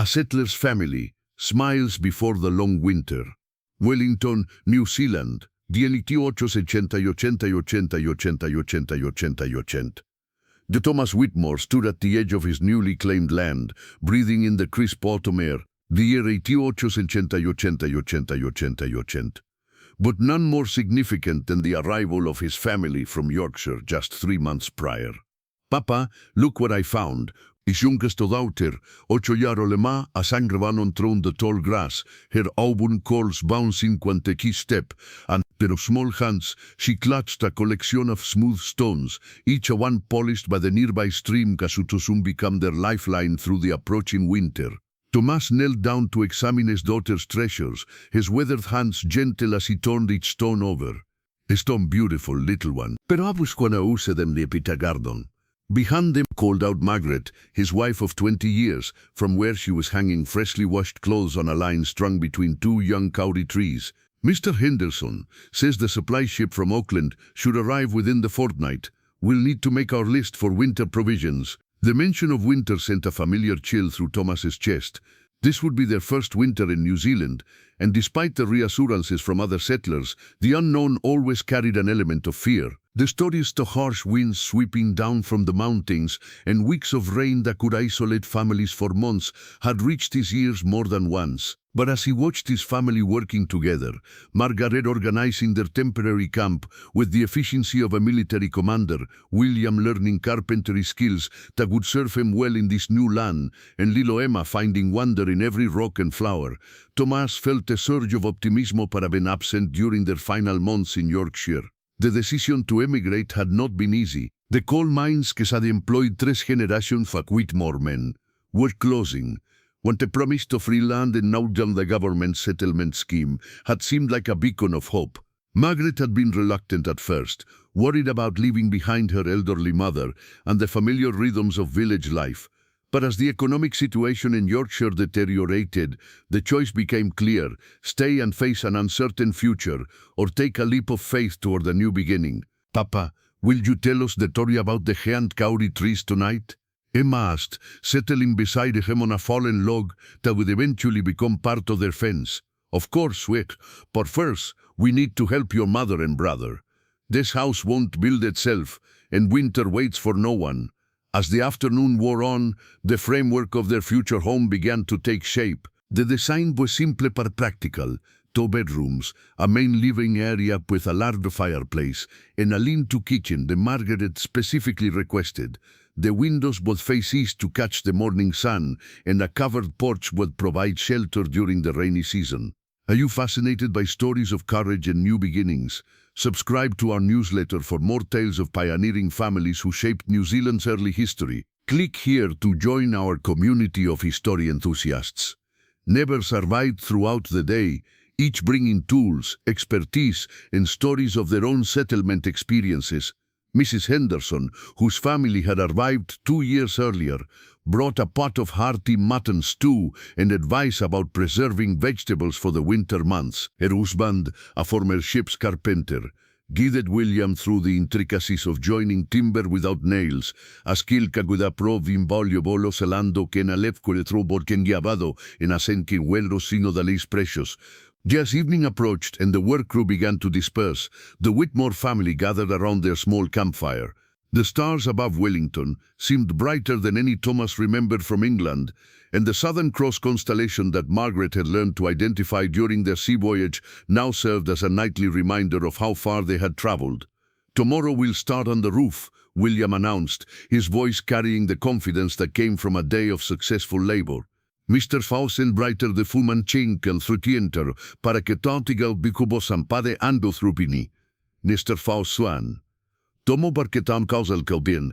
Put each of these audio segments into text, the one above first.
A settler's family smiles before the long winter. Wellington, New Zealand, 1880 y 80 y 80 y 80 y 80 y 80 y 80. The Thomas Whitmore stood at the edge of his newly claimed land, breathing in the crisp autumn air, the year 1880 y 80 y 80 y 80 y 80. But none more significant than the arrival of his family from Yorkshire just 3 months prior. Papa, look what I found. His youngest daughter, 8 lema, a sangrevan on the tall grass, her auburn curls bouncing quante key step, and her small hands she clutched a collection of smooth stones, each a one polished by the nearby stream that should soon become their lifeline through the approaching winter. Thomas knelt down to examine his daughter's treasures, his weathered hands gentle as he turned each stone over. A stone beautiful, little one, pero abusquana use them the garden. Behind them called out Margaret, his wife of 20 years, from where she was hanging freshly washed clothes on a line strung between 2 young kauri trees. Mr. Henderson says the supply ship from Auckland should arrive within the fortnight. We'll need to make our list for winter provisions. The mention of winter sent a familiar chill through Thomas's chest. This would be their first winter in New Zealand, and despite the reassurances from other settlers, the unknown always carried an element of fear. The stories of harsh winds sweeping down from the mountains and weeks of rain that could isolate families for months had reached his ears more than once. But as he watched his family working together, Margaret organizing their temporary camp with the efficiency of a military commander, William learning carpentry skills that would serve him well in this new land, and little Emma finding wonder in every rock and flower, Thomas felt a surge of optimismo para been absent during their final months in Yorkshire. The decision to emigrate had not been easy. The coal mines que had employed 3 generations of Whitmore men were closing. When the promise of free land and now the government settlement scheme had seemed like a beacon of hope. Margaret had been reluctant at first, worried about leaving behind her elderly mother and the familiar rhythms of village life. But as the economic situation in Yorkshire deteriorated, the choice became clear: stay and face an uncertain future, or take a leap of faith toward a new beginning. Papa, will you tell us the story about the giant kauri trees tonight? Emma asked, settling beside him on a fallen log that would eventually become part of their fence. Of course, wait, but first, we need to help your mother and brother. This house won't build itself, and winter waits for no one. As the afternoon wore on, the framework of their future home began to take shape. The design was simple but practical. 2 bedrooms, a main living area with a large fireplace, and a lean-to kitchen that Margaret specifically requested. The windows would face east to catch the morning sun, and a covered porch would provide shelter during the rainy season. Are you fascinated by stories of courage and new beginnings? Subscribe to our newsletter for more tales of pioneering families who shaped New Zealand's early history. Click here to join our community of history enthusiasts. Neighbors survived throughout the day, each bringing tools, expertise, and stories of their own settlement experiences. Mrs. Henderson, whose family had arrived 2 years earlier, brought a pot of hearty mutton stew and advice about preserving vegetables for the winter months. Her husband, a former ship's carpenter, guided William through the intricacies of joining timber without nails, a skill que guida prov invaluable celando que na lefco le trobor ken guiabado en asenque huelro sino da leis precious. As evening approached and the work crew began to disperse, the Whitmore family gathered around their small campfire. The stars above Wellington seemed brighter than any Thomas remembered from England, and the Southern Cross constellation that Margaret had learned to identify during their sea voyage now served as a nightly reminder of how far they had traveled. Tomorrow we'll start on the roof, William announced, his voice carrying the confidence that came from a day of successful labor. Mr. Fausen brighter de fuman chinkel frutienter para que tantigal bicubo sampade ando thrupini. Mr. Fausuan. Tomo barketan causal kalbin,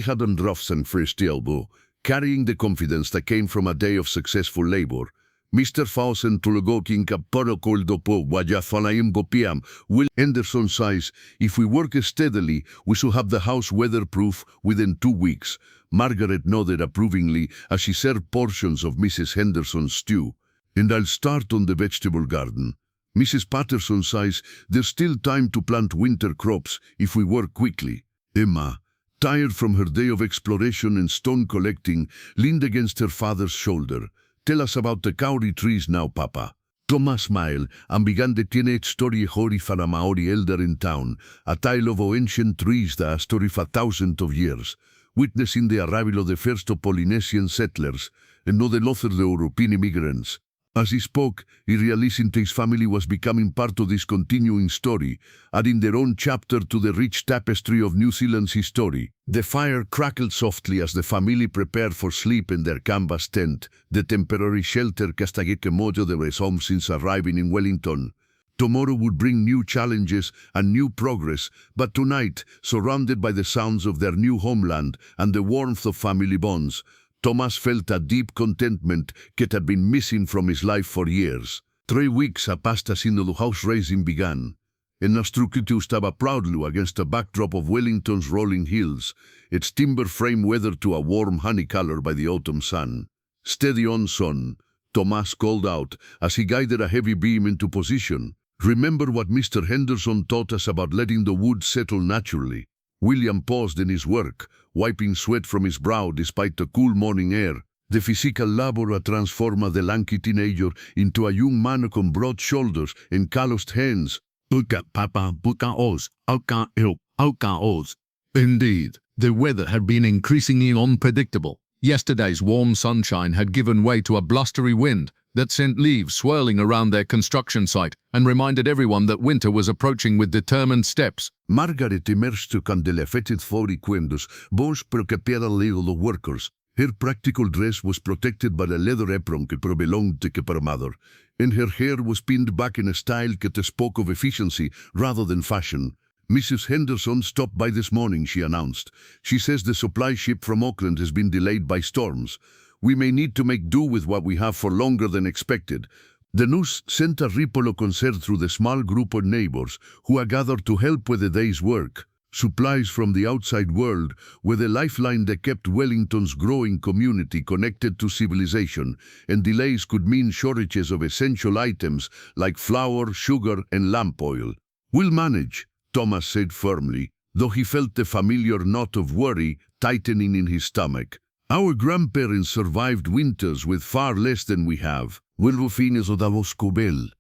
had and drafsen first elbow, carrying the confidence that came from a day of successful labor. Mr. Fausen tulugoking kaparo koldopo waja falaim gopiam, Will Henderson says, if we work steadily, we shall have the house weatherproof within 2 weeks. Margaret nodded approvingly as she served portions of Mrs. Henderson's stew. And I'll start on the vegetable garden. Mrs. Patterson says there's still time to plant winter crops if we work quickly. Emma, tired from her day of exploration and stone collecting, leaned against her father's shoulder. Tell us about the kauri trees now, Papa. Thomas smiled and began the teenage story hori for a Maori elder in town, a tale of ancient trees that a story for thousands of years, witnessing the arrival of the first of Polynesian settlers and not the loss of the European immigrants. As he spoke, he realized his family was becoming part of this continuing story, adding their own chapter to the rich tapestry of New Zealand's history. The fire crackled softly as the family prepared for sleep in their canvas tent, the temporary shelter Castagete Mojo de was home since arriving in Wellington. Tomorrow would bring new challenges and new progress, but tonight, surrounded by the sounds of their new homeland and the warmth of family bonds, Thomas felt a deep contentment that had been missing from his life for years. 3 weeks had passed since the house raising began, and Nastrukitu stava proudly against the backdrop of Wellington's rolling hills, its timber frame weathered to a warm honey color by the autumn sun. "Steady on, son," Thomas called out as he guided a heavy beam into position. "Remember what Mr. Henderson taught us about letting the wood settle naturally." William paused in his work, wiping sweat from his brow despite the cool morning air. The physical labor transformed the lanky teenager into a young man with broad shoulders and calloused hands. Uka papa, buka os, auka ilp, auka os. Indeed, the weather had been increasingly unpredictable. Yesterday's warm sunshine had given way to a blustery wind that sent leaves swirling around their construction site and reminded everyone that winter was approaching with determined steps. Margaret emerged and the fetid 40 quindos, bones preoccupied the workers. Her practical dress was protected by a leather apron that belonged to her mother, and her hair was pinned back in a style that spoke of efficiency rather than fashion. "Mrs. Henderson stopped by this morning," she announced. "She says the supply ship from Auckland has been delayed by storms. We may need to make do with what we have for longer than expected." The news sent a ripple of concern through the small group of neighbors who had gathered to help with the day's work. Supplies from the outside world were the lifeline that kept Wellington's growing community connected to civilization, and delays could mean shortages of essential items like flour, sugar, and lamp oil. "We'll manage," Thomas said firmly, though he felt the familiar knot of worry tightening in his stomach. "Our grandparents survived winters with far less than we have." "Vuelvo fines o davos cobel."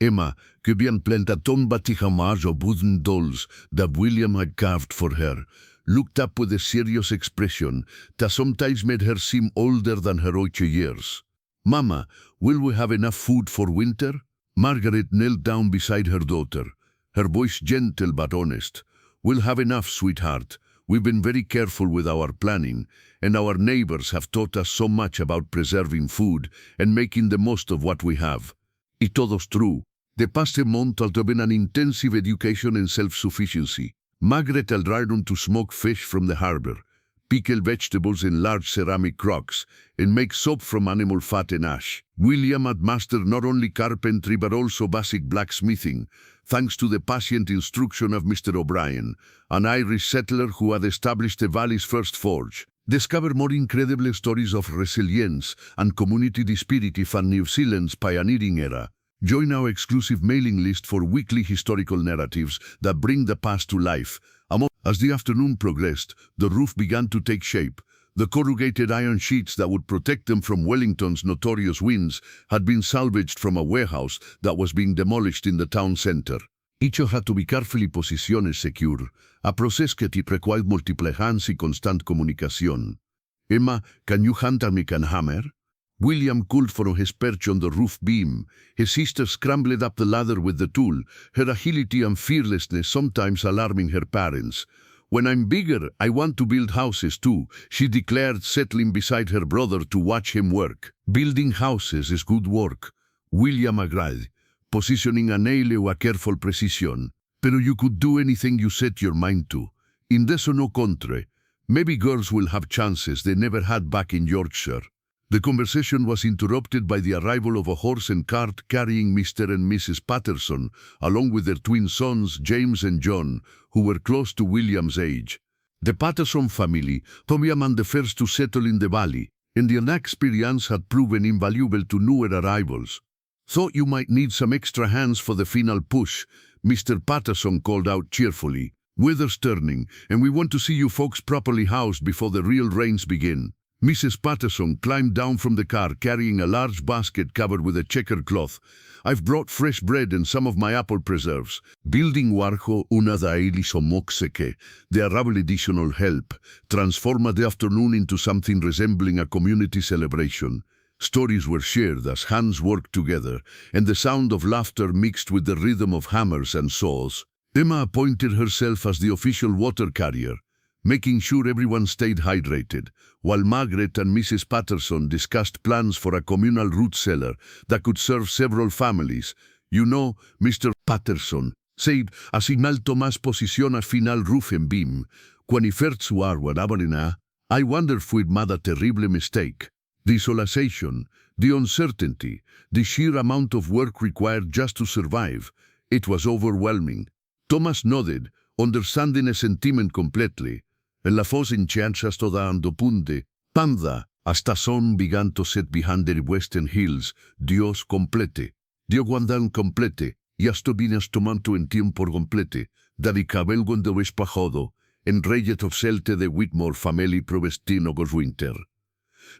Emma, que bien planta tomba tijamars o wooden dolls that William had carved for her, looked up with a serious expression that sometimes made her seem older than her 8 years. "Mama, will we have enough food for winter?" Margaret knelt down beside her daughter, her voice gentle but honest. "We'll have enough, sweetheart. We've been very careful with our planning, and our neighbors have taught us so much about preserving food and making the most of what we have." Y todos true. The past month has been an intensive education in self-sufficiency. Margaret had learned to smoke fish from the harbor, pickle vegetables in large ceramic crocks, and make soap from animal fat and ash. William had mastered not only carpentry but also basic blacksmithing, thanks to the patient instruction of Mr. O'Brien, an Irish settler who had established the valley's first forge. Discover more incredible stories of resilience and community spirit from New Zealand's pioneering era. Join our exclusive mailing list for weekly historical narratives that bring the past to life. As the afternoon progressed, the roof began to take shape. The corrugated iron sheets that would protect them from Wellington's notorious winds had been salvaged from a warehouse that was being demolished in the town center. Each had to be carefully positioned secure, a process that required multiple hands y constant communication. "Emma, can you hand me a hammer?" William called from his perch on the roof beam. His sister scrambled up the ladder with the tool, her agility and fearlessness sometimes alarming her parents. "When I'm bigger, I want to build houses too," she declared, settling beside her brother to watch him work. "Building houses is good work," William agreed, positioning a nail with careful precision. "Pero you could do anything you set your mind to. In this or no country, maybe girls will have chances they never had back in Yorkshire." The conversation was interrupted by the arrival of a horse and cart carrying Mr. and Mrs. Patterson, along with their twin sons, James and John, who were close to William's age. The Patterson family, Tomiaman the first to settle in the valley, and their experience had proven invaluable to newer arrivals. "Thought you might need some extra hands for the final push," Mr. Patterson called out cheerfully. "Weather's turning, and we want to see you folks properly housed before the real rains begin." Mrs. Patterson climbed down from the car carrying a large basket covered with a checkered cloth. I've brought fresh bread and some of my apple preserves. Building warjo una daily somoxeke, the Arable additional help, transformed the afternoon into something resembling a community celebration. Stories were shared as hands worked together, and the sound of laughter mixed with the rhythm of hammers and saws. Emma appointed herself as the official water carrier, making sure everyone stayed hydrated, while Margaret and Mrs. Patterson discussed plans for a communal root cellar that could serve several families. You know, Mr. Patterson said, asignal Tomás posición a final roof en BIM, quan i fert su arwa na, I wonder if we'd made a terrible mistake. The isolation, the uncertainty, the sheer amount of work required just to survive. It was overwhelming. Thomas nodded, understanding a sentiment completely. En la fos en chanchas toda ando punte, panda, hasta son began to set behind the western hills, Dios complete, Dio guandan complete, y hasta vinas tomando en tiempo complete, dadicabel guando espajado, en reyet of selte de Whitmore family provestino gos winter.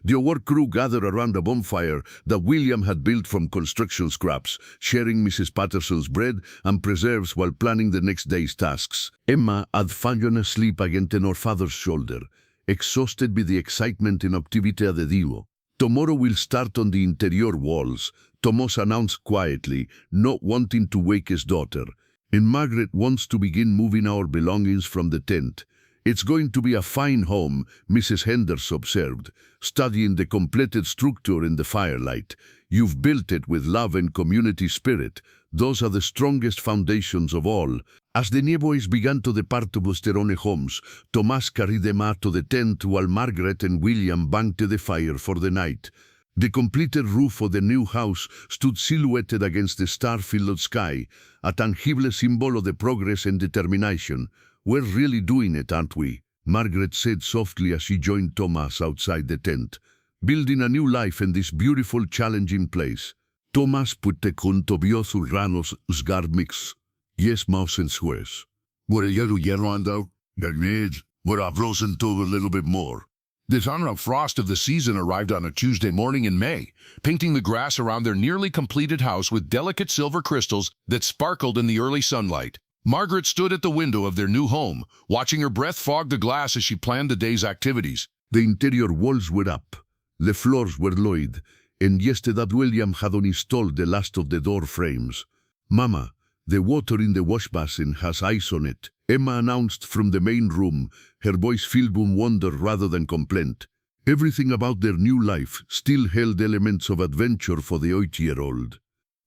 The work crew gathered around a bonfire that William had built from construction scraps, sharing Mrs. Patterson's bread and preserves while planning the next day's tasks. Emma had fallen asleep against her father's shoulder, exhausted by the excitement and activity of the duo. Tomorrow we'll start on the interior walls, Thomas announced quietly, not wanting to wake his daughter. And Margaret wants to begin moving our belongings from the tent. It's going to be a fine home, Mrs. Henderson observed, studying the completed structure in the firelight. You've built it with love and community spirit. Those are the strongest foundations of all. As the new boys began to depart to their homes, Thomas carried them out to the tent while Margaret and William banked the fire for the night. The completed roof of the new house stood silhouetted against the star-filled sky, a tangible symbol of the progress and determination. We're really doing it, aren't we? Margaret said softly as she joined Thomas outside the tent, building a new life in this beautiful, challenging place. Thomas put the contobios urranos sgarmix. Yes, mouse and squares. What are you doing, though? That means what I've frozen to a little bit more. The final frost of the season arrived on a Tuesday morning in May, painting the grass around their nearly completed house with delicate silver crystals that sparkled in the early sunlight. Margaret stood at the window of their new home, watching her breath fog the glass as she planned the day's activities. The interior walls were up, the floors were laid, and yesterday William had installed the last of the door frames. Mama, the water in the wash basin has ice on it, Emma announced from the main room, her voice filled with wonder rather than complaint. Everything about their new life still held elements of adventure for the 8-year-old.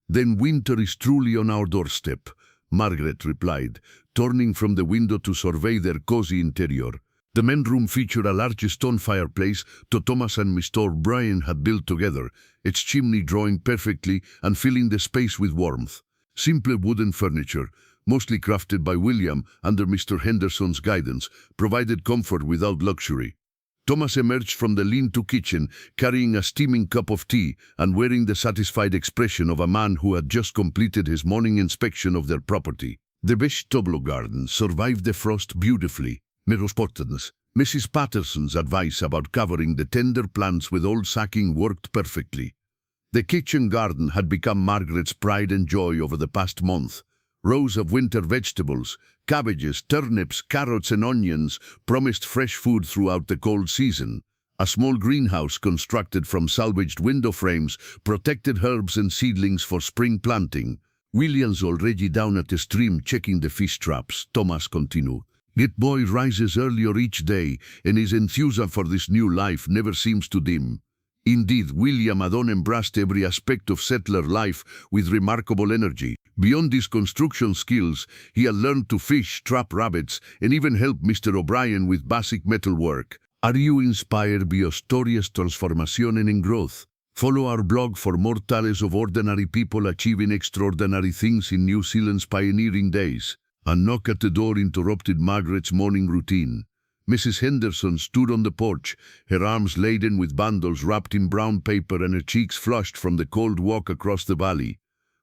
Then winter is truly on our doorstep, Margaret replied, turning from the window to survey their cozy interior. The main room featured a large stone fireplace that Thomas and Mr. O'Brien had built together, its chimney drawing perfectly and filling the space with warmth. Simple wooden furniture, mostly crafted by William under Mr. Henderson's guidance, provided comfort without luxury. Thomas emerged from the lean-to kitchen, carrying a steaming cup of tea and wearing the satisfied expression of a man who had just completed his morning inspection of their property. The vegetable garden survived the frost beautifully. Mrs. Patterson's advice about covering the tender plants with old sacking worked perfectly. The kitchen garden had become Margaret's pride and joy over the past month. Rows of winter vegetables, cabbages, turnips, carrots and onions promised fresh food throughout the cold season. A small greenhouse constructed from salvaged window frames protected herbs and seedlings for spring planting. William's already down at the stream checking the fish traps, Thomas continued. That boy rises earlier each day, and his enthusiasm for this new life never seems to dim. Indeed, William had embraced every aspect of settler life with remarkable energy. Beyond his construction skills, he had learned to fish, trap rabbits, and even help Mr. O'Brien with basic metalwork. Are you inspired by Astoria's transformation and growth? Follow our blog for more tales of ordinary people achieving extraordinary things in New Zealand's pioneering days. A knock at the door interrupted Margaret's morning routine. Mrs. Henderson stood on the porch, her arms laden with bundles wrapped in brown paper and her cheeks flushed from the cold walk across the valley.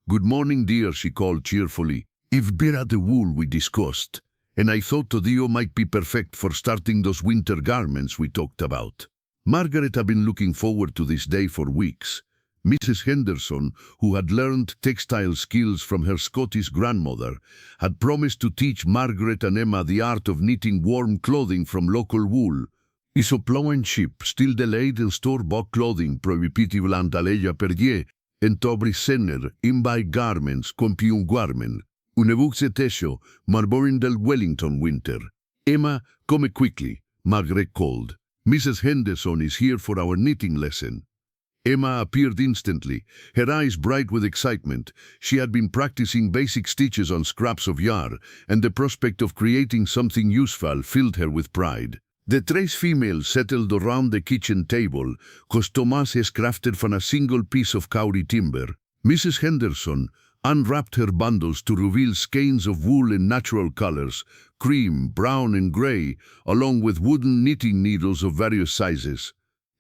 "Good morning, dear," she called cheerfully. "I've been at the wool we discussed, and I thought Todio might be perfect for starting those winter garments we talked about." Margaret had been looking forward to this day for weeks. Mrs. Henderson, who had learned textile skills from her Scottish grandmother, had promised to teach Margaret and Emma the art of knitting warm clothing from local wool. Isoploenship still delayed in store-bought clothing prohibitive l'antaleia per je, en tobri senner, imbai garments, compiun guarmen. Unevuxe tesho, marborin del Wellington winter. Emma, come quickly, Margaret called. Mrs. Henderson is here for our knitting lesson. Emma appeared instantly, her eyes bright with excitement. She had been practicing basic stitches on scraps of yarn, and the prospect of creating something useful filled her with pride. The tres females settled around the kitchen table, whose Thomas has crafted from a single piece of kauri timber. Mrs. Henderson unwrapped her bundles to reveal skeins of wool in natural colors, cream, brown, and gray, along with wooden knitting needles of various sizes.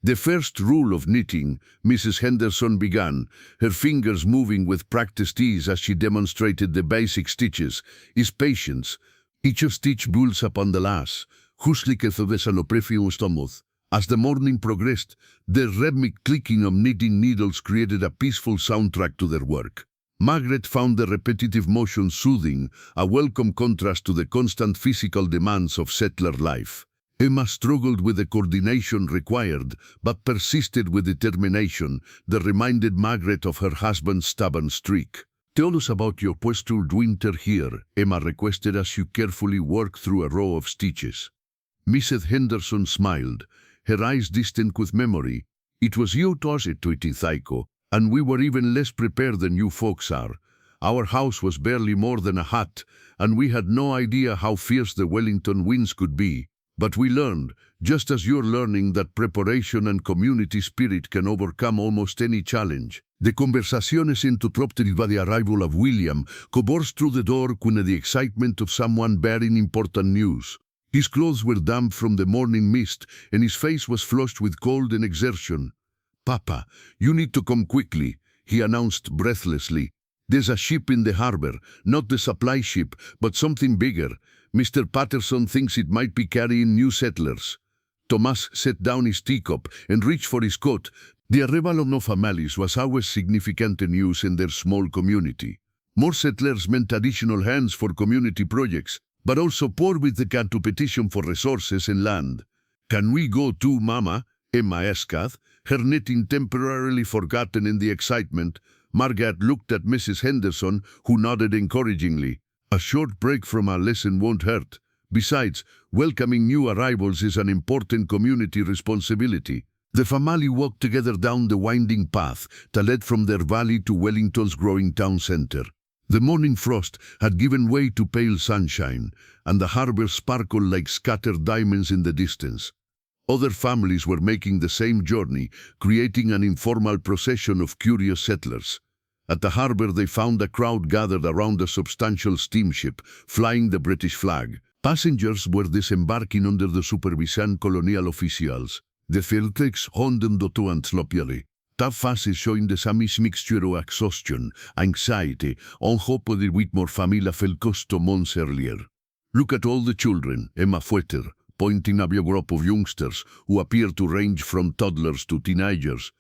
The first rule of knitting, Mrs. Henderson began, her fingers moving with practiced ease as she demonstrated the basic stitches, is patience. Each stitch builds upon the last, husliketh of esaloprefium. As the morning progressed, the rhythmic clicking of knitting needles created a peaceful soundtrack to their work. Margaret found the repetitive motion soothing, a welcome contrast to the constant physical demands of settler life. Emma struggled with the coordination required, but persisted with determination that reminded Margaret of her husband's stubborn streak. "Tell us about your pustured winter here," Emma requested as she carefully worked through a row of stitches. Mrs. Henderson smiled, her eyes distant with memory. "It was you taught it to Itithaiko, and we were even less prepared than you folks are. Our house was barely more than a hut, and we had no idea how fierce the Wellington winds could be. But we learned, just as you're learning, that preparation and community spirit can overcome almost any challenge." The conversation is interrupted by the arrival of William, who burst through the door with the excitement of someone bearing important news. His clothes were damp from the morning mist, and his face was flushed with cold and exertion. "Papa, you need to come quickly," he announced breathlessly. "There's a ship in the harbor, not the supply ship, but something bigger. Mr. Patterson thinks it might be carrying new settlers." Thomas set down his teacup and reached for his coat. The arrival of no families was always significant news in their small community. More settlers meant additional hands for community projects, but also poor with the to petition for resources and land. "Can we go too, Mama?" Emma asked, her knitting temporarily forgotten in the excitement. Margaret looked at Mrs. Henderson, who nodded encouragingly. "A short break from our lesson won't hurt. Besides, welcoming new arrivals is an important community responsibility." The family walked together down the winding path that led from their valley to Wellington's growing town center. The morning frost had given way to pale sunshine, and the harbor sparkled like scattered diamonds in the distance. Other families were making the same journey, creating an informal procession of curious settlers. At the harbor they found a crowd gathered around a substantial steamship, flying the British flag. Passengers were disembarking under the supervision colonial officials. The Feltex honden dotuant slopiali. Tough faces showing the samis mixture of exhaustion, anxiety, on hope of the Whitmore family felt custom months earlier. "Look at all the children," Emma Fueter, pointing at a group of youngsters who appeared to range from toddlers to teenagers.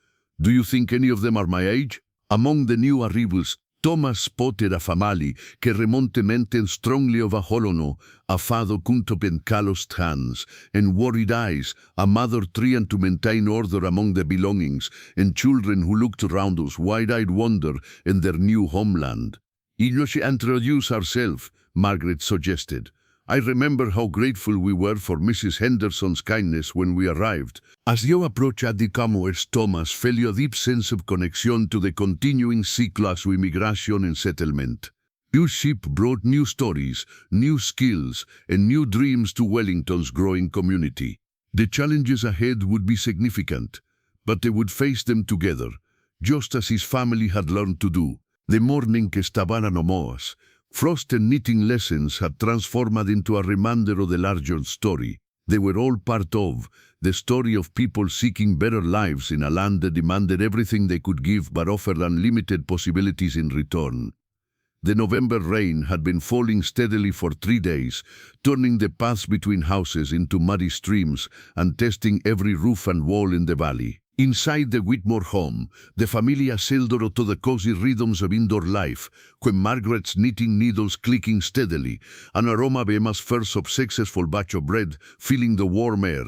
"Do you think any of them are my age?" Among the new arrivals, Thomas spotted a family que remontemente strongly of a holono, a father kuntopen calloused hands, and worried eyes, a mother trying to maintain order among the belongings, and children who looked around us wide-eyed wonder in their new homeland. "You should introduce ourselves," Margaret suggested. "I remember how grateful we were for Mrs. Henderson's kindness when we arrived." As you approached the commerce, Thomas felt a deep sense of connection to the continuing cycles of immigration and settlement. Your ship brought new stories, new skills, and new dreams to Wellington's growing community. The challenges ahead would be significant, but they would face them together, just as his family had learned to do. The morning que estaban anomoas, frost and knitting lessons had transformed into a reminder of the larger story. They were all part of the story of people seeking better lives in a land that demanded everything they could give but offered unlimited possibilities in return. The November rain had been falling steadily for 3 days, turning the paths between houses into muddy streams and testing every roof and wall in the valley. Inside the Whitmore home, the familia settled to the cozy rhythms of indoor life, when Margaret's knitting needles clicking steadily, an aroma of Emma's first successful batch of bread filling the warm air.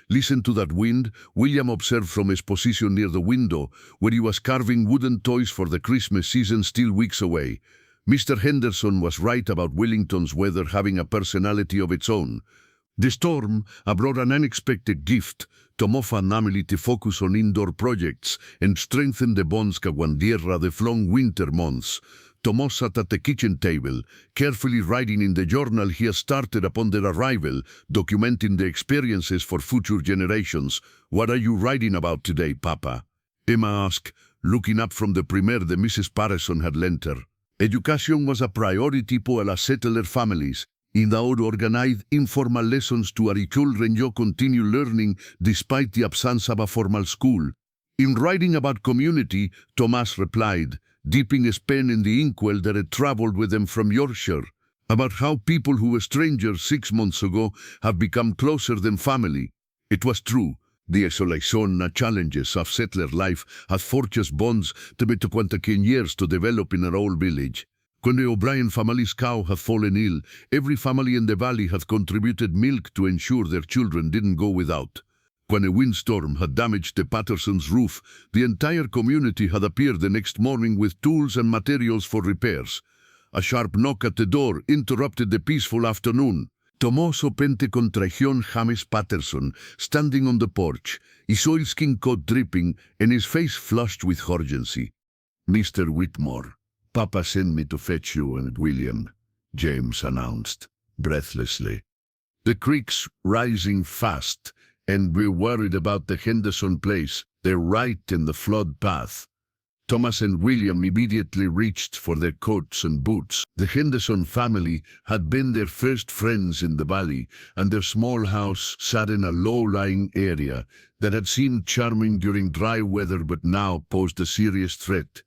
Listen to that wind, William observed from his position near the window, where he was carving wooden toys for the Christmas season still weeks away. Mr. Henderson was right about Wellington's weather having a personality of its own. The storm brought an unexpected gift. Tomó family to focus on indoor projects and strengthen the bonds que guandierra the long winter months. Tomó sat at the kitchen table, carefully writing in the journal he had started upon their arrival, documenting the experiences for future generations. "What are you writing about today, Papa?" Emma asked, looking up from the primer that Mrs. Patterson had lent her. Education was a priority for las settler families. In our organized informal lessons to our children you continue learning despite the absence of a formal school. In writing about community, Thomas replied, dipping his pen in the inkwell that had traveled with him from Yorkshire, about how people who were strangers 6 months ago have become closer than family. It was true. The isolation and challenges of settler life had forged bonds to be 20 years to develop in our old village. When the O'Brien family's cow had fallen ill, every family in the valley had contributed milk to ensure their children didn't go without. When a windstorm had damaged the Pattersons' roof, the entire community had appeared the next morning with tools and materials for repairs. A sharp knock at the door interrupted the peaceful afternoon. Tomó sopente contra John James Patterson, standing on the porch, his oilskin coat dripping and his face flushed with urgency. "Mr. Whitmore, Papa sent me to fetch you and William," James announced, breathlessly. "The creek's rising fast, and we're worried about the Henderson place. They're right in the flood path." Thomas and William immediately reached for their coats and boots. The Henderson family had been their first friends in the valley, and their small house sat in a low-lying area that had seemed charming during dry weather but now posed a serious threat.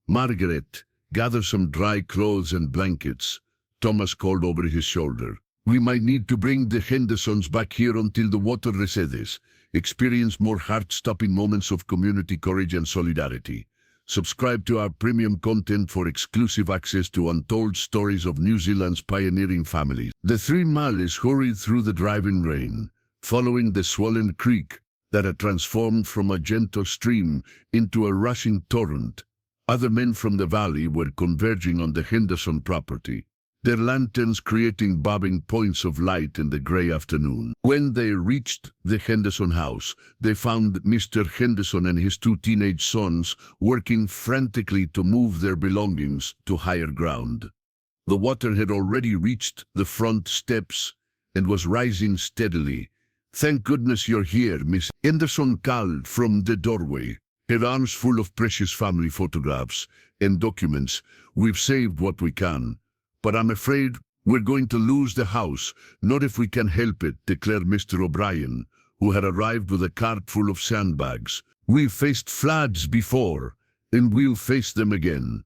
"Margaret, gather some dry clothes and blankets," Thomas called over his shoulder. "We might need to bring the Hendersons back here until the water recedes. Experience more heart-stopping moments of community courage and solidarity. Subscribe to our premium content for exclusive access to untold stories of New Zealand's pioneering families." The 3 miles hurried through the driving rain, following the swollen creek that had transformed from a gentle stream into a rushing torrent. Other men from the valley were converging on the Henderson property, their lanterns creating bobbing points of light in the grey afternoon. When they reached the Henderson house, they found Mr. Henderson and his 2 teenage sons working frantically to move their belongings to higher ground. The water had already reached the front steps and was rising steadily. "Thank goodness you're here," Miss Henderson called from the doorway, her arms full of precious family photographs and documents. "We've saved what we can, but I'm afraid we're going to lose the house. Not if we can help it," declared Mr. O'Brien, who had arrived with a cart full of sandbags. "We've faced floods before, and we'll face them again.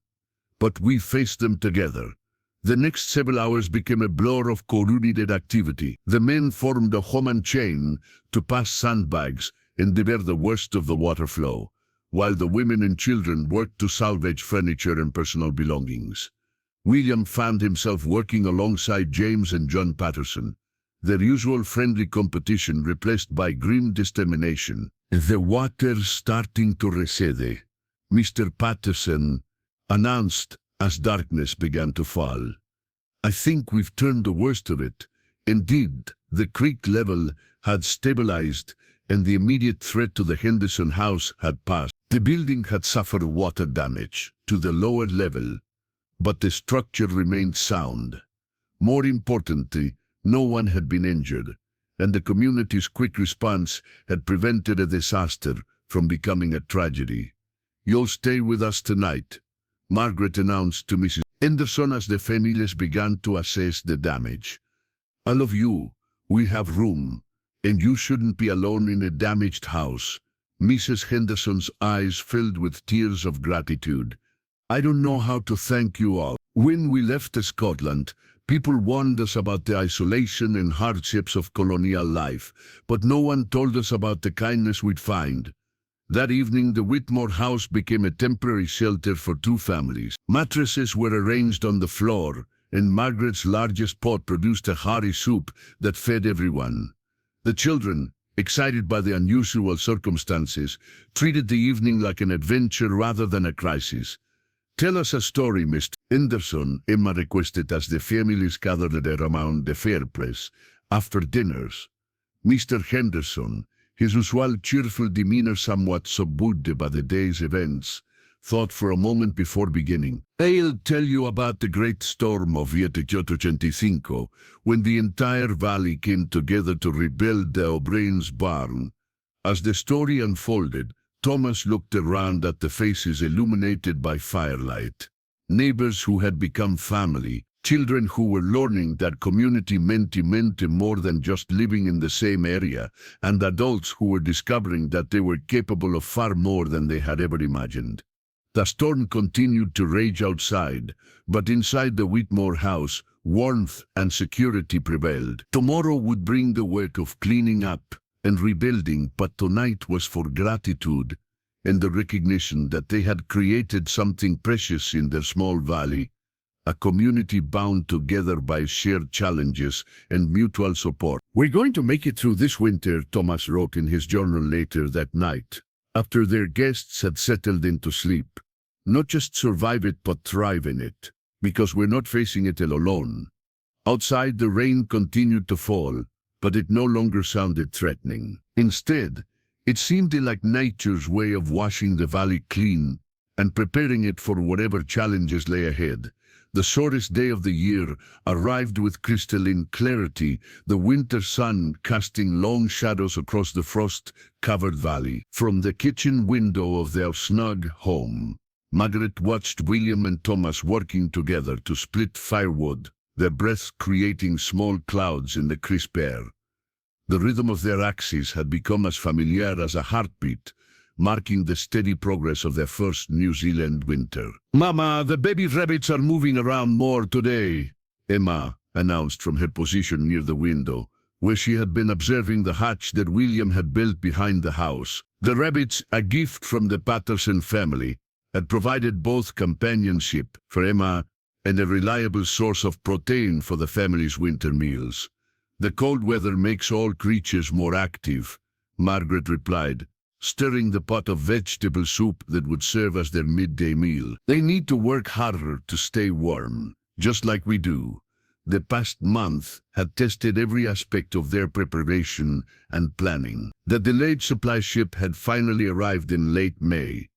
But we faced them together." The next several hours became a blur of coordinated activity. The men formed a human chain to pass sandbags and divert the worst of the water flow, while the women and children worked to salvage furniture and personal belongings. William found himself working alongside James and John Patterson, their usual friendly competition replaced by grim determination. "The water's starting to recede," Mr. Patterson announced as darkness began to fall. "I think we've turned the worst of it." Indeed, the creek level had stabilized and the immediate threat to the Henderson house had passed. The building had suffered water damage to the lower level, but the structure remained sound. More importantly, no one had been injured, and the community's quick response had prevented a disaster from becoming a tragedy. "You'll stay with us tonight," Margaret announced to Mrs. Henderson as the families began to assess the damage. "All of you, we have room, and you shouldn't be alone in a damaged house." Mrs. Henderson's eyes filled with tears of gratitude. I don't know how to thank you all. When we left Scotland, people warned us about the isolation and hardships of colonial life, but no one told us about the kindness we'd find. That evening, the Whitmore house became a temporary shelter for two families. Mattresses were arranged on the floor, and Margaret's largest pot produced a hearty soup that fed everyone. The children, excited by the unusual circumstances, treated the evening like an adventure rather than a crisis. Tell us a story, Mr. Henderson, Emma requested as the families gathered around the fireplace after dinners. Mr. Henderson, his usual cheerful demeanor somewhat subdued by the day's events, thought for a moment before beginning. I'll tell you about the great storm of 1885, when the entire valley came together to rebuild the O'Brien's barn. As the story unfolded, Thomas looked around at the faces illuminated by firelight. Neighbors who had become family, children who were learning that community meant more than just living in the same area, and adults who were discovering that they were capable of far more than they had ever imagined. The storm continued to rage outside, but inside the Whitmore house, warmth and security prevailed. Tomorrow would bring the work of cleaning up and rebuilding, but tonight was for gratitude and the recognition that they had created something precious in their small valley, a community bound together by shared challenges and mutual support. We're going to make it through this winter, Thomas wrote in his journal later that night, after their guests had settled into sleep. Not just survive it, but thrive in it, because we're not facing it alone. Outside, the rain continued to fall, but it no longer sounded threatening. Instead, it seemed like nature's way of washing the valley clean and preparing it for whatever challenges lay ahead. The shortest day of the year arrived with crystalline clarity, the winter sun casting long shadows across the frost-covered valley. From the kitchen window of their snug home, Margaret watched William and Thomas working together to split firewood, their breaths creating small clouds in the crisp air. The rhythm of their axes had become as familiar as a heartbeat, marking the steady progress of their first New Zealand winter. "Mama, the baby rabbits are moving around more today," Emma announced from her position near the window, where she had been observing the hatch that William had built behind the house. The rabbits, a gift from the Patterson family, had provided both companionship for Emma and a reliable source of protein for the family's winter meals. "The cold weather makes all creatures more active," Margaret replied, stirring the pot of vegetable soup that would serve as their midday meal. "They need to work harder to stay warm, just like we do." The past month had tested every aspect of their preparation and planning. The delayed supply ship had finally arrived in late May,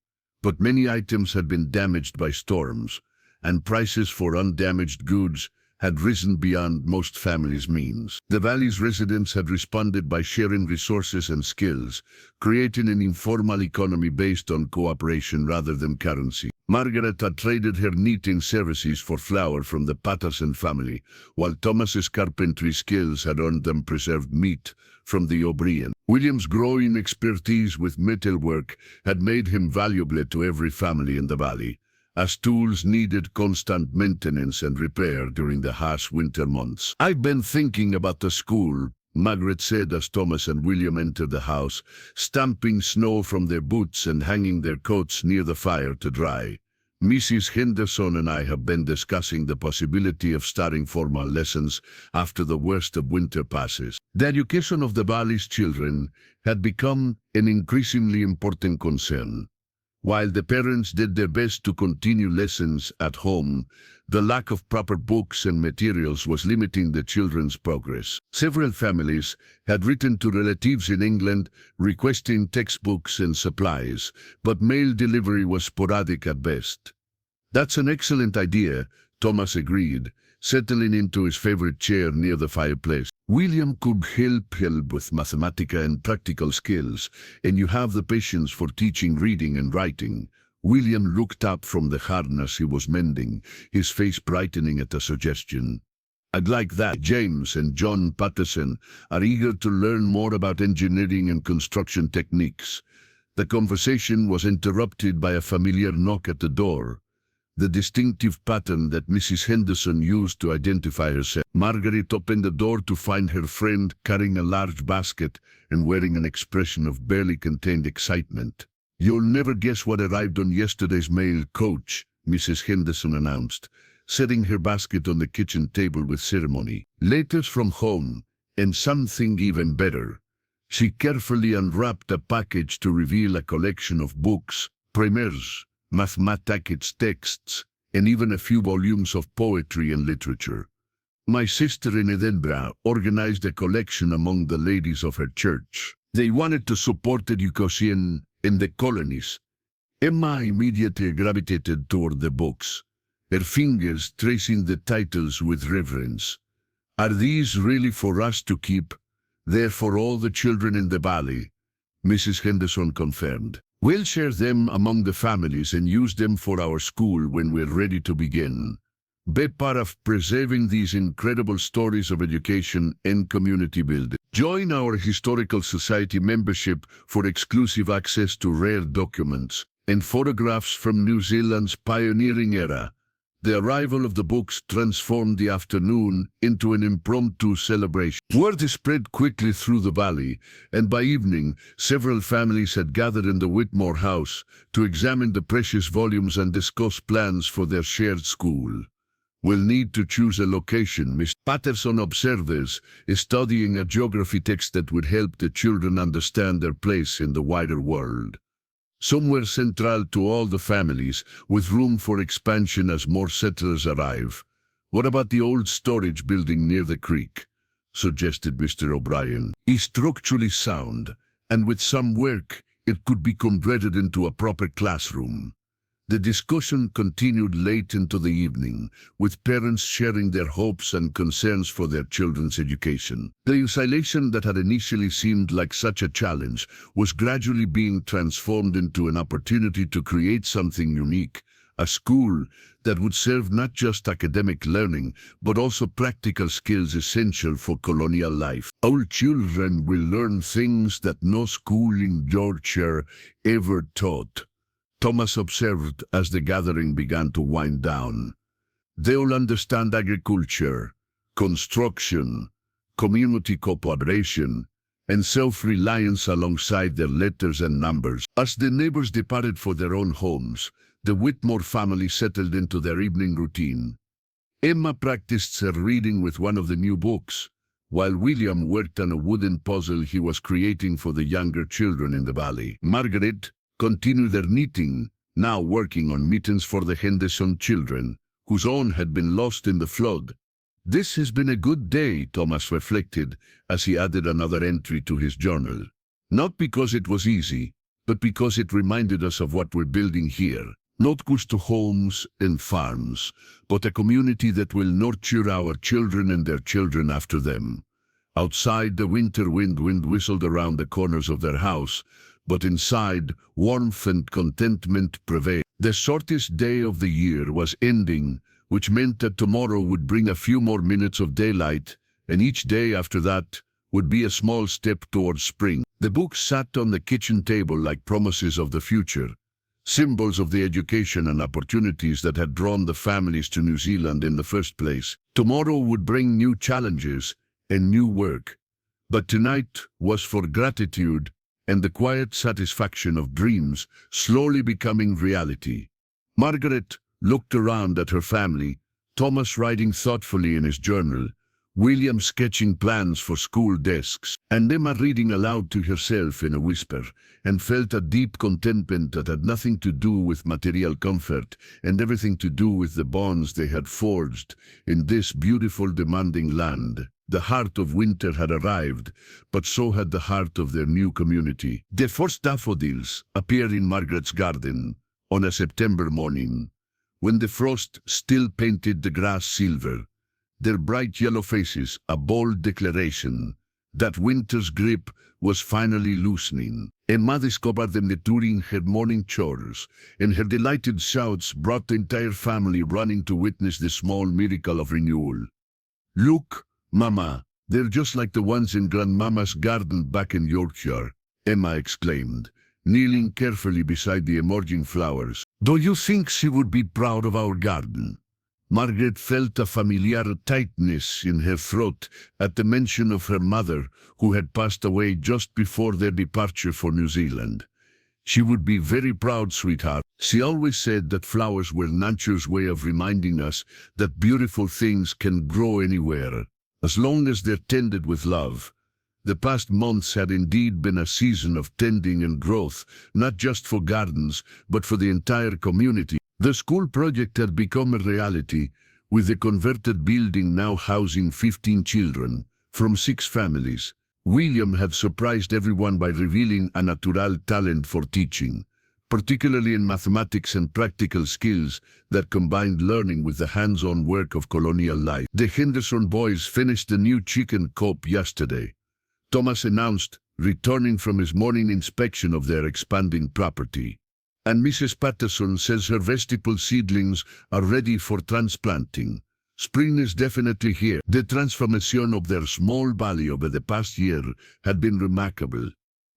but many items had been damaged by storms, and prices for undamaged goods had risen beyond most families' means. The valley's residents had responded by sharing resources and skills, creating an informal economy based on cooperation rather than currency. Margaret had traded her knitting services for flour from the Patterson family, while Thomas's carpentry skills had earned them preserved meat from the O'Brien. William's growing expertise with metalwork had made him valuable to every family in the valley, as tools needed constant maintenance and repair during the harsh winter months. "I've been thinking about the school," Margaret said as Thomas and William entered the house, stamping snow from their boots and hanging their coats near the fire to dry. "Mrs. Henderson and I have been discussing the possibility of starting formal lessons after the worst of winter passes." The education of the valley's children had become an increasingly important concern. While the parents did their best to continue lessons at home, the lack of proper books and materials was limiting the children's progress. Several families had written to relatives in England requesting textbooks and supplies, but mail delivery was sporadic at best. "That's an excellent idea," Thomas agreed, settling into his favorite chair near the fireplace. "William could help with mathematica and practical skills, and you have the patience for teaching reading and writing." William looked up from the harness he was mending, his face brightening at the suggestion. "I'd like that. James and John Patterson are eager to learn more about engineering and construction techniques." The conversation was interrupted by a familiar knock at the door. the distinctive pattern that Mrs. Henderson used to identify herself. Margaret opened the door to find her friend carrying a large basket and wearing an expression of barely contained excitement. "You'll never guess what arrived on yesterday's mail coach," Mrs. Henderson announced, setting her basket on the kitchen table with ceremony. "Letters from home, and something even better." She carefully unwrapped a package to reveal a collection of books, primers, mathematics texts, and even a few volumes of poetry and literature. "My sister in Edinburgh organized a collection among the ladies of her church. They wanted to support education in the colonies." Emma immediately gravitated toward the books, her fingers tracing the titles with reverence. "Are these really for us to keep? They're for all the children in the valley," Mrs. Henderson confirmed. "We'll share them among the families and use them for our school when we're ready to begin. Be part of preserving these incredible stories of education and community building. Join our Historical Society membership for exclusive access to rare documents and photographs from New Zealand's pioneering era." The arrival of the books transformed the afternoon into an impromptu celebration. Word spread quickly through the valley, and by evening, several families had gathered in the Whitmore house to examine the precious volumes and discuss plans for their shared school. "We'll need to choose a location," Miss Patterson observers, studying a geography text that would help the children understand their place in the wider world. "Somewhere central to all the families, with room for expansion as more settlers arrive." "What about the old storage building near the creek?" suggested Mr. O'Brien. "It's structurally sound, and with some work, it could be converted into a proper classroom." The discussion continued late into the evening, with parents sharing their hopes and concerns for their children's education. The installation that had initially seemed like such a challenge was gradually being transformed into an opportunity to create something unique, a school that would serve not just academic learning, but also practical skills essential for colonial life. "Our children will learn things that no school in Yorkshire ever taught," Thomas observed as the gathering began to wind down. "They'll understand agriculture, construction, community cooperation, and self-reliance alongside their letters and numbers." As the neighbors departed for their own homes, the Whitmore family settled into their evening routine. Emma practiced her reading with one of the new books, while William worked on a wooden puzzle he was creating for the younger children in the valley. Margaret continued their knitting, now working on mittens for the Henderson children, whose own had been lost in the flood. "This has been a good day," Thomas reflected as he added another entry to his journal. "Not because it was easy, but because it reminded us of what we're building here. Not just homes and farms, but a community that will nurture our children and their children after them." Outside, the winter wind whistled around the corners of their house, but inside, warmth and contentment prevailed. The shortest day of the year was ending, which meant that tomorrow would bring a few more minutes of daylight, and each day after that would be a small step towards spring. The books sat on the kitchen table like promises of the future, symbols of the education and opportunities that had drawn the families to New Zealand in the first place. Tomorrow would bring new challenges and new work, but tonight was for gratitude and the quiet satisfaction of dreams slowly becoming reality. Margaret looked around at her family, Thomas writing thoughtfully in his journal, William sketching plans for school desks, and Emma reading aloud to herself in a whisper, and felt a deep contentment that had nothing to do with material comfort and everything to do with the bonds they had forged in this beautiful, demanding land. The heart of winter had arrived, but so had the heart of their new community. The first daffodils appeared in Margaret's garden on a September morning, when the frost still painted the grass silver, their bright yellow faces a bold declaration that winter's grip was finally loosening. Emma discovered them during her morning chores, and her delighted shouts brought the entire family running to witness the small miracle of renewal. "Look, Mama, they're just like the ones in Grandmama's garden back in Yorkshire," Emma exclaimed, kneeling carefully beside the emerging flowers. Do you think she would be proud of our garden? Margaret felt a familiar tightness in her throat at the mention of her mother, who had passed away just before their departure for New Zealand. She would be very proud, sweetheart. She always said that flowers were nature's way of reminding us that beautiful things can grow anywhere, as long as they're tended with love. The past months had indeed been a season of tending and growth, not just for gardens, but for the entire community. The school project had become a reality, with the converted building now housing 15 children from 6 families. William had surprised everyone by revealing a natural talent for teaching, particularly in mathematics and practical skills that combined learning with the hands-on work of colonial life. The Henderson boys finished the new chicken coop yesterday, Thomas announced, returning from his morning inspection of their expanding property. And Mrs. Patterson says her vegetable seedlings are ready for transplanting. Spring is definitely here. The transformation of their small valley over the past year had been remarkable.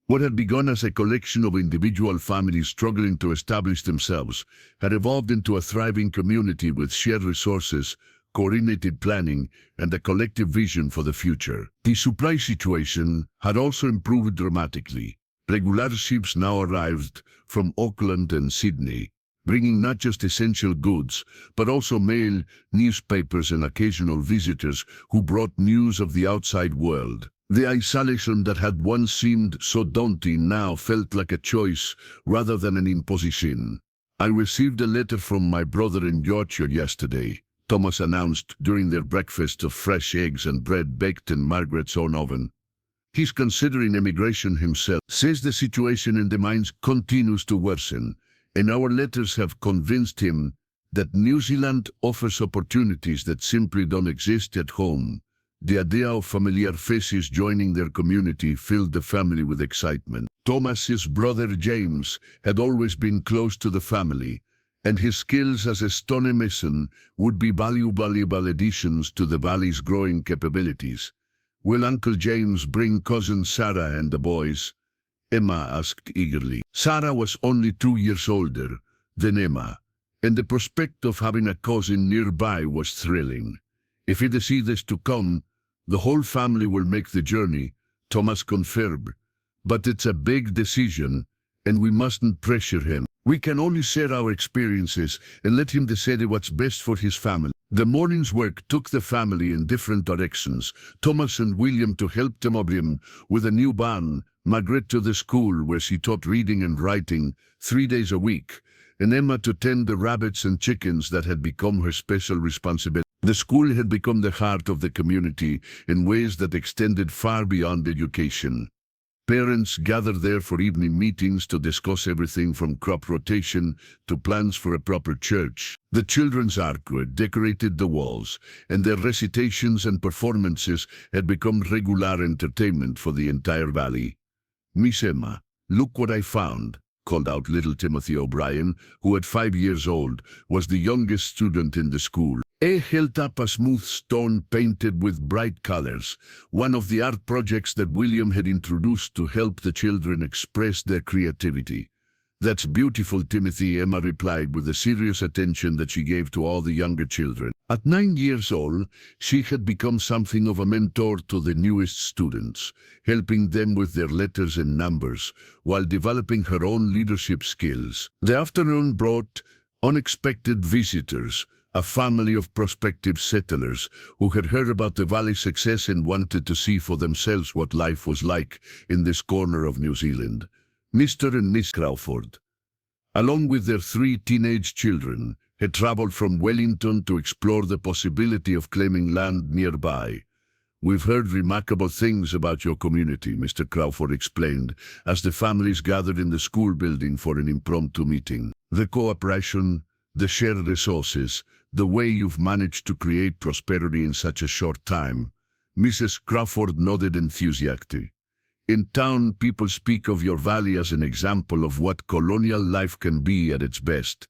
What had begun as a collection of individual families struggling to establish themselves had evolved into a thriving community with shared resources, coordinated planning, and a collective vision for the future. The supply situation had also improved dramatically. Regular ships now arrived from Auckland and Sydney, bringing not just essential goods, but also mail, newspapers, and occasional visitors who brought news of the outside world. The isolation that had once seemed so daunting now felt like a choice rather than an imposition. I received a letter from my brother in Yorkshire yesterday, Thomas announced during their breakfast of fresh eggs and bread baked in Margaret's own oven. He's considering emigration himself, says the situation in the mines continues to worsen, and our letters have convinced him that New Zealand offers opportunities that simply don't exist at home. The idea of familiar faces joining their community filled the family with excitement. Thomas's brother James had always been close to the family, and his skills as a stonemason would be valuable additions to the valley's growing capabilities. Will Uncle James bring cousin Sarah and the boys? Emma asked eagerly. Sarah was only 2 years older than Emma, and the prospect of having a cousin nearby was thrilling. If he decides to come, the whole family will make the journey, Thomas confirmed. But it's a big decision, and we mustn't pressure him. We can only share our experiences and let him decide what's best for his family. The morning's work took the family in different directions. Thomas and William to help Timothy with a new barn, Margaret to the school where she taught reading and writing 3 days a week, and Emma to tend the rabbits and chickens that had become her special responsibility. The school had become the heart of the community in ways that extended far beyond education. Parents gathered there for evening meetings to discuss everything from crop rotation to plans for a proper church. The children's artwork decorated the walls, and their recitations and performances had become regular entertainment for the entire valley. Miss Emma, look what I found, called out little Timothy O'Brien, who at 5 years old was the youngest student in the school. A held up a smooth stone painted with bright colors, one of the art projects that William had introduced to help the children express their creativity. That's beautiful, Timothy, Emma replied with the serious attention that she gave to all the younger children. At 9 years old, she had become something of a mentor to the newest students, helping them with their letters and numbers, while developing her own leadership skills. The afternoon brought unexpected visitors, a family of prospective settlers who had heard about the valley's success and wanted to see for themselves what life was like in this corner of New Zealand. Mr. and Miss Crawford, along with their 3 teenage children, had traveled from Wellington to explore the possibility of claiming land nearby. We've heard remarkable things about your community, Mr. Crawford explained, as the families gathered in the school building for an impromptu meeting. The cooperation, the shared resources, the way you've managed to create prosperity in such a short time. Mrs. Crawford nodded enthusiastically. In town, people speak of your valley as an example of what colonial life can be at its best.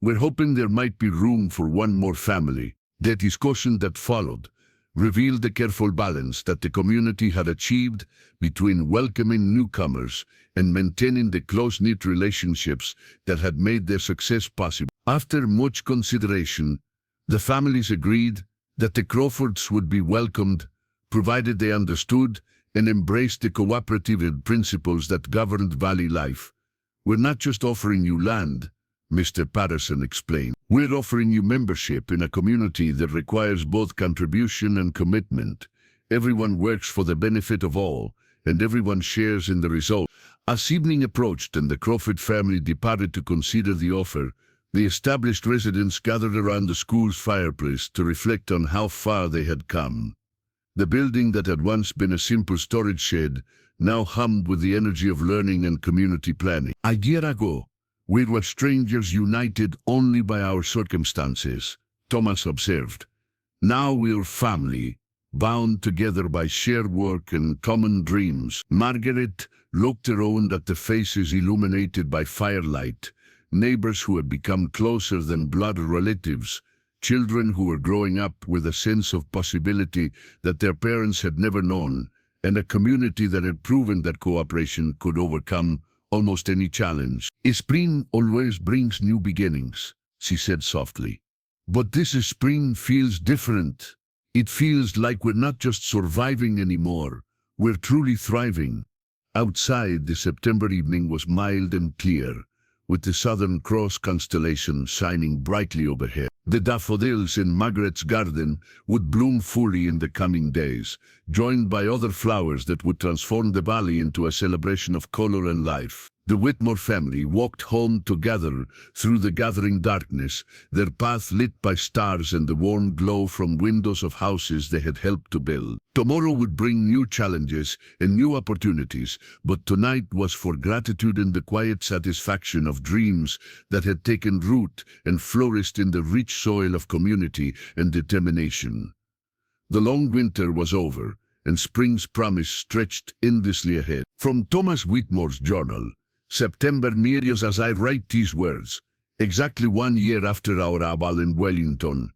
We're hoping there might be room for one more family. The discussion that followed revealed the careful balance that the community had achieved between welcoming newcomers and maintaining the close-knit relationships that had made their success possible. After much consideration, the families agreed that the Crawfords would be welcomed, provided they understood and embraced the cooperative principles that governed valley life. "We're not just offering you land," Mr. Patterson explained. "We're offering you membership in a community that requires both contribution and commitment. Everyone works for the benefit of all, and everyone shares in the result." As evening approached and the Crawford family departed to consider the offer, the established residents gathered around the school's fireplace to reflect on how far they had come. The building that had once been a simple storage shed now hummed with the energy of learning and community planning. "A year ago, we were strangers united only by our circumstances," Thomas observed. "Now we're family, bound together by shared work and common dreams." Margaret looked around at the faces illuminated by firelight, neighbors who had become closer than blood relatives, children who were growing up with a sense of possibility that their parents had never known, and a community that had proven that cooperation could overcome almost any challenge. "Spring always brings new beginnings," she said softly. "But this spring feels different. It feels like we're not just surviving anymore, we're truly thriving." Outside, the September evening was mild and clear, with the Southern Cross constellation shining brightly overhead. The daffodils in Margaret's garden would bloom fully in the coming days, joined by other flowers that would transform the valley into a celebration of color and life. The Whitmore family walked home together through the gathering darkness, their path lit by stars and the warm glow from windows of houses they had helped to build. Tomorrow would bring new challenges and new opportunities, but tonight was for gratitude and the quiet satisfaction of dreams that had taken root and flourished in the rich soil of community and determination. The long winter was over, and spring's promise stretched endlessly ahead. From Thomas Whitmore's journal, September mirrors as I write these words, exactly 1 year after our arrival in Wellington.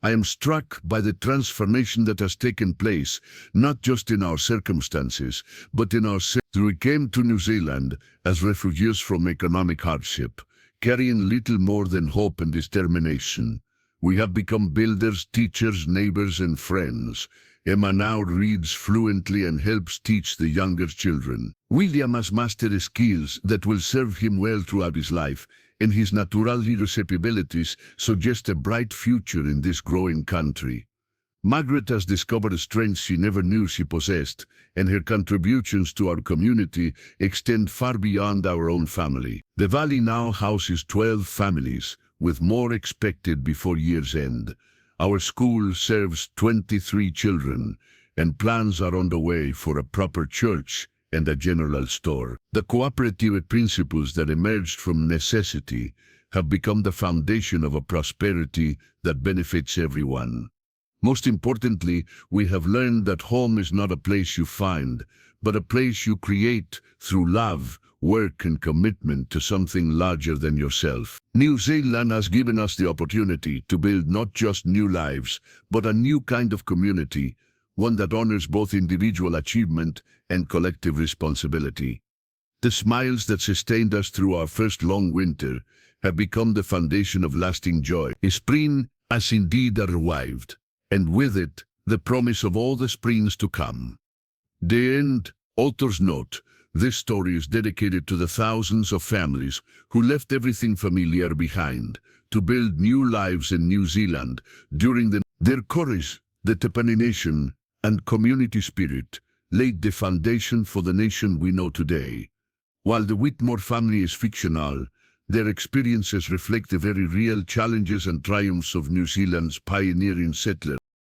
I am struck by the transformation that has taken place, not just in our circumstances, but in our We came to New Zealand as refugees from economic hardship, carrying little more than hope and determination. We have become builders, teachers, neighbors, and friends. Emma now reads fluently and helps teach the younger children. William has mastered skills that will serve him well throughout his life, and his natural leadership abilities suggest a bright future in this growing country. Margaret has discovered strengths she never knew she possessed, and her contributions to our community extend far beyond our own family. The valley now houses 12 families, with more expected before year's end. Our school serves 23 children, and plans are on the way for a proper church and a general store. The cooperative principles that emerged from necessity have become the foundation of a prosperity that benefits everyone. Most importantly, we have learned that home is not a place you find, but a place you create through love, work, and commitment to something larger than yourself. New Zealand has given us the opportunity to build not just new lives, but a new kind of community, one that honors both individual achievement and collective responsibility. The smiles that sustained us through our first long winter have become the foundation of lasting joy. Spring has indeed arrived, and with it, the promise of all the springs to come. The end. Author's note. This story is dedicated to the thousands of families who left everything familiar behind to build new lives in New Zealand during their courage, determination, and community spirit laid the foundation for the nation we know today. While the Whitmore family is fictional, their experiences reflect the very real challenges and triumphs of New Zealand's pioneering settlers.